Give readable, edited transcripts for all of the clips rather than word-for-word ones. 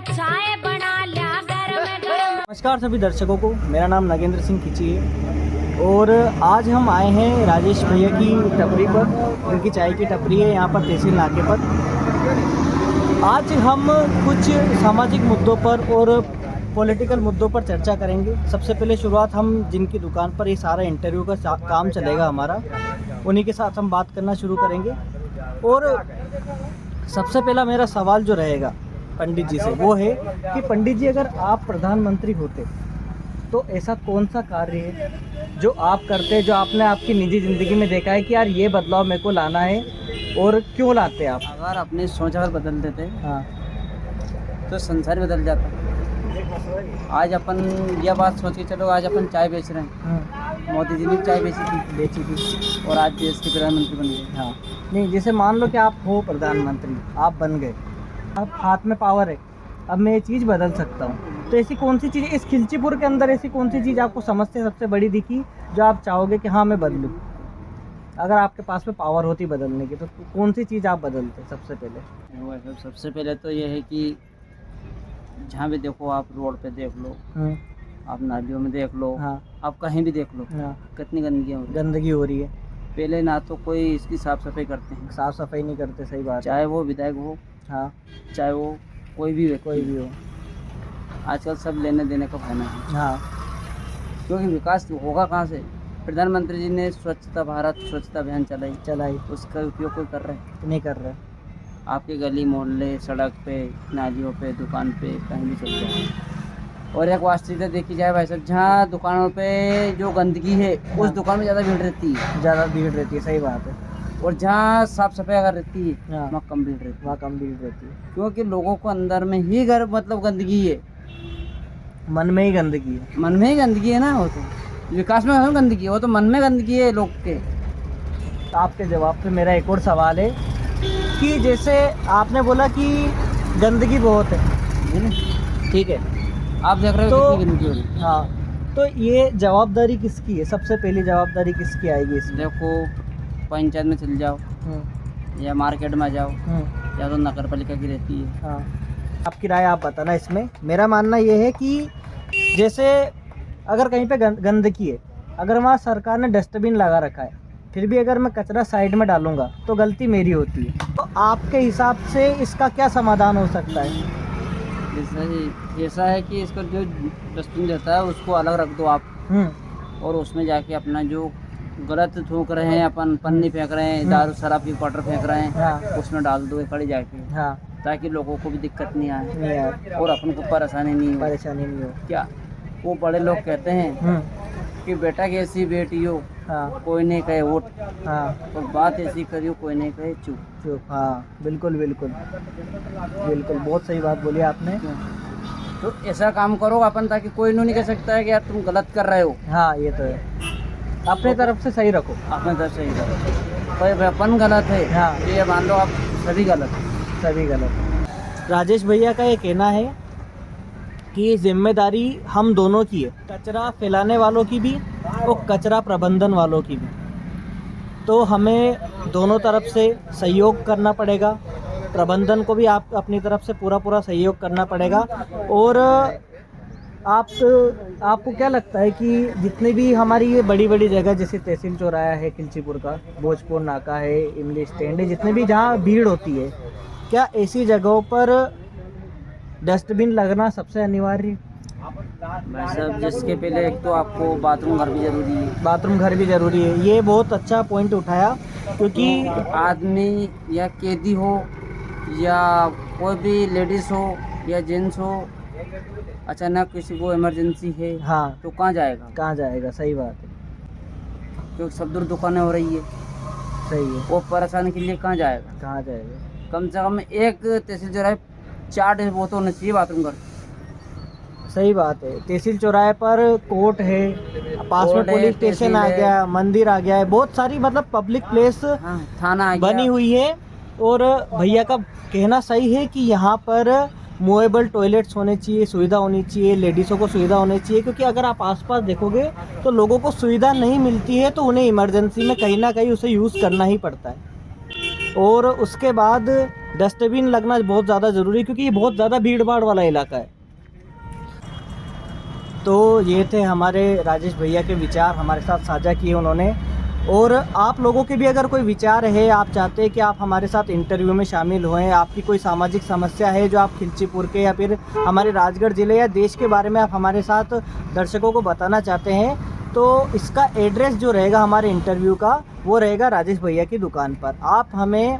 चाय बना लिया गरम गरम। नमस्कार सभी दर्शकों को, मेरा नाम नागेंद्र सिंह खिची है और आज हम आए हैं राजेश भैया की टपरी पर। उनकी चाय की टपरी है यहाँ पर तहसील नाके पर। आज हम कुछ सामाजिक मुद्दों पर और पॉलिटिकल मुद्दों पर चर्चा करेंगे। सबसे पहले शुरुआत हम जिनकी दुकान पर ये सारा इंटरव्यू का काम चलेगा हमारा, उन्हीं के साथ हम बात करना शुरू करेंगे। और सबसे पहला मेरा सवाल जो रहेगा पंडित जी से वो है कि पंडित जी, अगर आप प्रधानमंत्री होते तो ऐसा कौन सा कार्य है जो आप करते, जो आपने आपकी निजी ज़िंदगी में देखा है कि यार ये बदलाव मेरे को लाना है, और क्यों लाते आप? अगर अपनी सोच अगर बदल देते हाँ, तो संसार बदल जाता। आज अपन यह बात सोच के चलो, आज अपन चाय बेच रहे हैं, मोदी जी ने चाय बेची थी और आज देश के प्रधानमंत्री बन गए। हाँ, नहीं, जैसे मान लो कि आप हो प्रधानमंत्री, आप बन गए, अब हाथ में पावर है, अब मैं ये चीज़ बदल सकता हूँ, तो ऐसी कौन सी चीज़ इस खिलचीपुर के अंदर, ऐसी कौन सी चीज़ आपको समझते सबसे बड़ी दिखी जो आप चाहोगे कि हाँ मैं बदलूँ? अगर आपके पास में पावर होती बदलने की, तो कौन सी चीज़ आप बदलते सबसे पहले? सबसे पहले तो यह है कि जहाँ भी देखो, आप रोड पे देख लो, आप नालियों में देख लो, हाँ, आप कहीं भी देख लो, हाँ, कितनी गंदगी हो रही है। पहले ना तो कोई इसकी साफ सफाई करते हैं, साफ सफाई नहीं करते, सही बात है। चाहे वो विधायक हो, हाँ, चाहे वो कोई भी व्यक्ति, कोई भी हो। आजकल सब लेने देने का भाना है। हाँ, क्योंकि विकास होगा कहाँ से? प्रधानमंत्री जी ने स्वच्छता भारत स्वच्छता अभियान चलाई, उसका उपयोग कोई कर रहे हैं? नहीं कर रहे। आपके गली मोहल्ले, सड़क पे, नालियों पे, दुकान पे, कहीं भी चल जाए। और एक वास्तविकता देखी जाए भाई साहब, जहाँ दुकानों पे जो गंदगी है उस दुकान में ज़्यादा भीड़ रहती है, ज़्यादा भीड़ रहती है, सही बात है। और जहाँ साफ सफाई अगर रहती है हाँ, वहाँ कम भीड़ रहती है। वहाँ कम भीड़ रहती है, क्योंकि लोगों को अंदर में ही घर मतलब गंदगी है, मन में ही गंदगी है। मन में ही गंदगी है ना। वो तो विकास में कहाँ गंदगी है, वो तो मन में गंदगी है लोग के। आपके जवाब पे मेरा एक और सवाल है कि जैसे आपने बोला कि गंदगी बहुत है, ठीक है, आप देख रहे हो तो कितनी गंदगी हो रही है। हाँ, तो ये जवाबदारी किसकी है? सबसे पहली जवाबदारी किसकी आएगी इसमें? देखो, पंचायत में चल जाओ या मार्केट में जाओ या तो नगर पालिका की रहती है। हाँ, आपकी राय आप बताना इसमें। मेरा मानना ये है कि जैसे अगर कहीं पे गंदगी है, अगर वहाँ सरकार ने डस्टबिन लगा रखा है, फिर भी अगर मैं कचरा साइड में डालूंगा तो गलती मेरी होती है। तो आपके हिसाब से इसका क्या समाधान हो सकता है? ऐसा है कि इसका जो डस्टबिन रहता है उसको अलग रख दो आप, और उसमें जाके अपना जो गलत थूक रहे हैं, अपन पन्नी फेंक रहे हैं, दारू शराब की क्वार्टर फेंक रहे हैं, हाँ, उसमें डाल दो खड़ी जाके, हाँ, ताकि लोगों को भी दिक्कत नहीं आए नहीं यार, और अपन को परेशानी नहीं हो। परेशानी नहीं हो। क्या वो बड़े लोग कहते हैं कि बेटा कैसी बेटी हो, हाँ, कोई नहीं कहे वोट, हाँ, और बात ऐसी करियो कोई नहीं कहे चुप। चुप। हाँ, बिल्कुल बिल्कुल बिल्कुल, बहुत सही बात बोली आपने। तो ऐसा काम करो अपन, ताकि कोई नहीं कह सकता है कि यार तुम गलत कर रहे हो। हाँ, ये तो है, अपने तरफ से सही रखो। अपने तरफ से ही करो, कोई अपन गलत है, हाँ, ये मान लो आप सभी गलत है। सभी गलत। राजेश भैया का ये कहना है कि जिम्मेदारी हम दोनों की है, कचरा फैलाने वालों की भी और कचरा प्रबंधन वालों की भी। तो हमें दोनों तरफ से सहयोग करना पड़ेगा, प्रबंधन को भी आप अपनी तरफ से पूरा सहयोग करना पड़ेगा। और आपको क्या लगता है कि जितनी भी हमारी ये बड़ी बड़ी जगह, जैसे तहसील चौराहा है खिलचीपुर का, भोजपुर नाका है, इमली स्टैंड है, जितने भी जहाँ भीड़ होती है, क्या ऐसी जगहों पर डस्टबिन लगना सबसे अनिवार्य है? भाई साहब, जिसके पहले एक तो आपको बाथरूम घर भी जरूरी है। बाथरूम घर भी ज़रूरी है, ये बहुत अच्छा पॉइंट उठाया। क्योंकि आदमी या कैदी हो या कोई भी लेडीज़ हो या जेंट्स हो, अचानक किसी को इमरजेंसी है, हाँ, तो कहाँ जाएगा? कहाँ जाएगा? सही बात है, क्योंकि सब दूर दुकानें हो रही है, सही है, वो परेशानी के लिए कहाँ जाएगा? कहाँ जाएगा? कम से कम एक तहसील चौराहे 4 वो तो होना चाहिए बाथरूम घर। सही बात है, तहसील चौराहे पर कोर्ट है, पास में कोर्ट है, पुलिस स्टेशन तहसील आ है, गया, मंदिर आ गया है, बहुत सारी मतलब पब्लिक प्लेस हाँ, थाना आ गया। बनी हुई है। और भैया का कहना सही है कि यहाँ पर मूवेबल टॉयलेट्स होने चाहिए, सुविधा होनी चाहिए, लेडीज़ों को सुविधा होनी चाहिए। क्योंकि अगर आप आसपास देखोगे तो लोगों को सुविधा नहीं मिलती है, तो उन्हें इमरजेंसी में कहीं ना कहीं उसे यूज़ करना ही पड़ता है। और उसके बाद डस्टबिन लगना बहुत ज़्यादा ज़रूरी है, क्योंकि ये बहुत ज़्यादा भीड़ भाड़ वाला इलाका है। तो ये थे हमारे राजेश भैया के विचार, हमारे साथ साझा किए उन्होंने। और आप लोगों के भी अगर कोई विचार है, आप चाहते हैं कि आप हमारे साथ इंटरव्यू में शामिल हों, आपकी कोई सामाजिक समस्या है जो आप खिलचीपुर के या फिर हमारे राजगढ़ ज़िले या देश के बारे में आप हमारे साथ दर्शकों को बताना चाहते हैं, तो इसका एड्रेस जो रहेगा हमारे इंटरव्यू का, वो रहेगा राजेश भैया की दुकान पर। आप हमें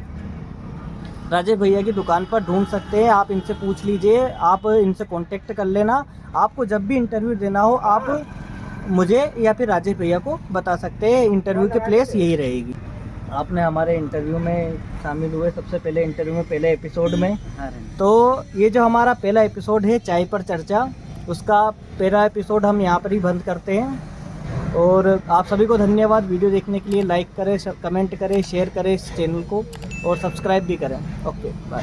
राजेश भैया की दुकान पर ढूंढ सकते हैं, आप इनसे पूछ लीजिए, आप इनसे कांटेक्ट कर लेना। आपको जब भी इंटरव्यू देना हो आप मुझे या फिर राजेश भैया को बता सकते हैं, इंटरव्यू की प्लेस यही रहेगी। आपने हमारे इंटरव्यू में शामिल हुए सबसे पहले इंटरव्यू में, पहले एपिसोड में। तो ये जो हमारा पहला एपिसोड है चाय पर चर्चा, उसका पहला एपिसोड हम यहाँ पर ही बंद करते हैं। और आप सभी को धन्यवाद वीडियो देखने के लिए। लाइक करें, कमेंट करें, शेयर करें इस चैनल को और सब्सक्राइब भी करें। Okay bye.